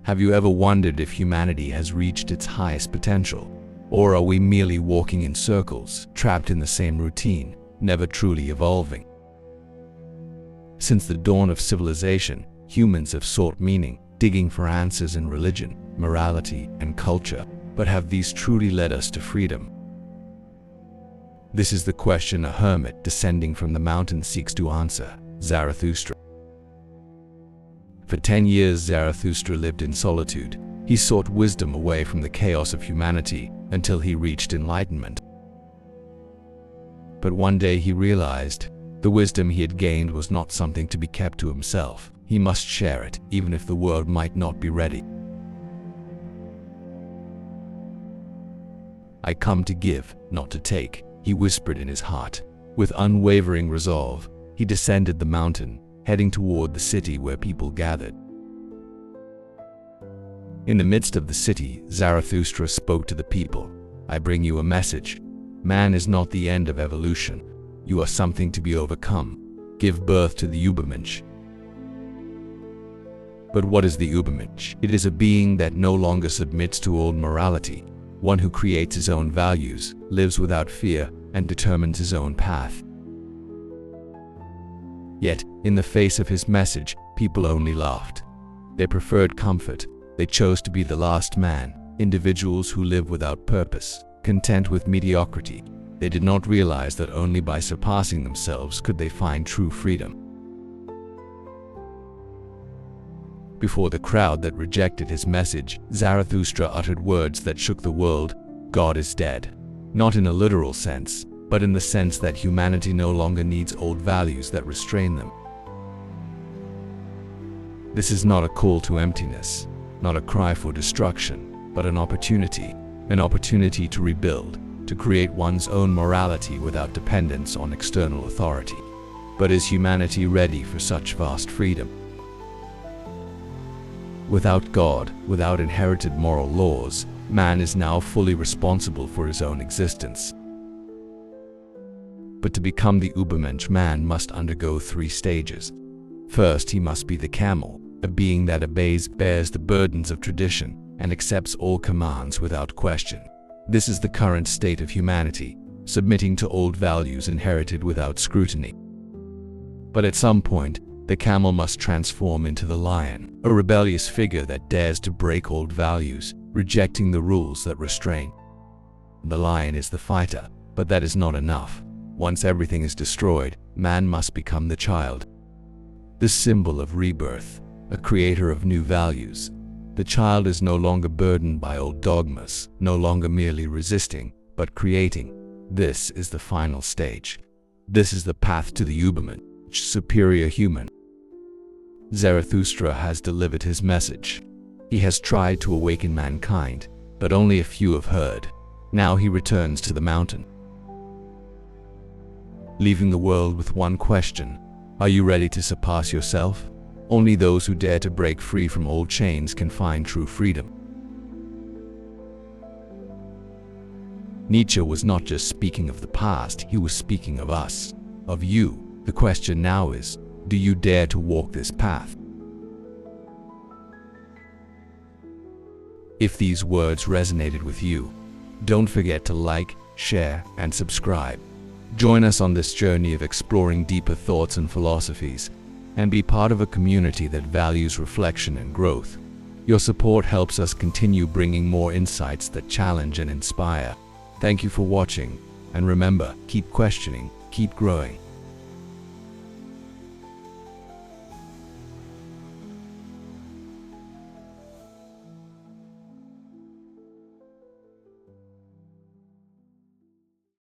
Have you ever wondered if humanity has reached its highest potential? Or are we merely walking in circles, trapped in the same routine, never truly evolving? Since the dawn of civilization, humans have sought meaning, digging for answers in religion, morality, and culture. But have these truly led us to freedom? This is the question a hermit descending from the mountain seeks to answer. Zarathustra. For 10 years, Zarathustra lived in solitude. He sought wisdom away from the chaos of humanity until he reached enlightenment. But one day he realized the wisdom he had gained was not something to be kept to himself. He must share it, even if the world might not be ready. "I come to give, not to take," he whispered in his heart. With unwavering resolve, he descended the mountain, heading toward the city where people gathered. In the midst of the city, Zarathustra spoke to the people. "I bring you a message. Man is not the end of evolution. You are something to be overcome. Give birth to the Übermensch." But what is the Übermensch? It is a being that no longer submits to old morality, one who creates his own values, lives without fear, and determines his own path. Yet, in the face of his message, people only laughed. They preferred comfort. They chose to be the last man, individuals who live without purpose, content with mediocrity. They did not realize that only by surpassing themselves could they find true freedom. Before the crowd that rejected his message, Zarathustra uttered words that shook the world. God is dead. Not in a literal sense, but in the sense that humanity no longer needs old values that restrain them. This is not a call to emptiness, not a cry for destruction, but an opportunity to rebuild, to create one's own morality without dependence on external authority. But is humanity ready for such vast freedom? Without God, without inherited moral laws, man is now fully responsible for his own existence. But to become the Übermensch, man must undergo 3 stages. First, he must be the camel, a being that bears the burdens of tradition, and accepts all commands without question. This is the current state of humanity, submitting to old values inherited without scrutiny. But at some point, the camel must transform into the lion, a rebellious figure that dares to break old values, rejecting the rules that restrain. The lion is the fighter, but that is not enough. Once everything is destroyed, man must become the child. The symbol of rebirth, a creator of new values. The child is no longer burdened by old dogmas, no longer merely resisting, but creating. This is the final stage. This is the path to the Übermensch, superior human. Zarathustra has delivered his message. He has tried to awaken mankind, but only a few have heard. Now he returns to the mountain, leaving the world with one question: are you ready to surpass yourself? Only those who dare to break free from old chains can find true freedom. Nietzsche was not just speaking of the past, he was speaking of us, of you. The question now is, do you dare to walk this path? If these words resonated with you, don't forget to like, share, and subscribe. Join us on this journey of exploring deeper thoughts and philosophies, and be part of a community that values reflection and growth. Your support helps us continue bringing more insights that challenge and inspire. Thank you for watching, and remember, keep questioning, keep growing.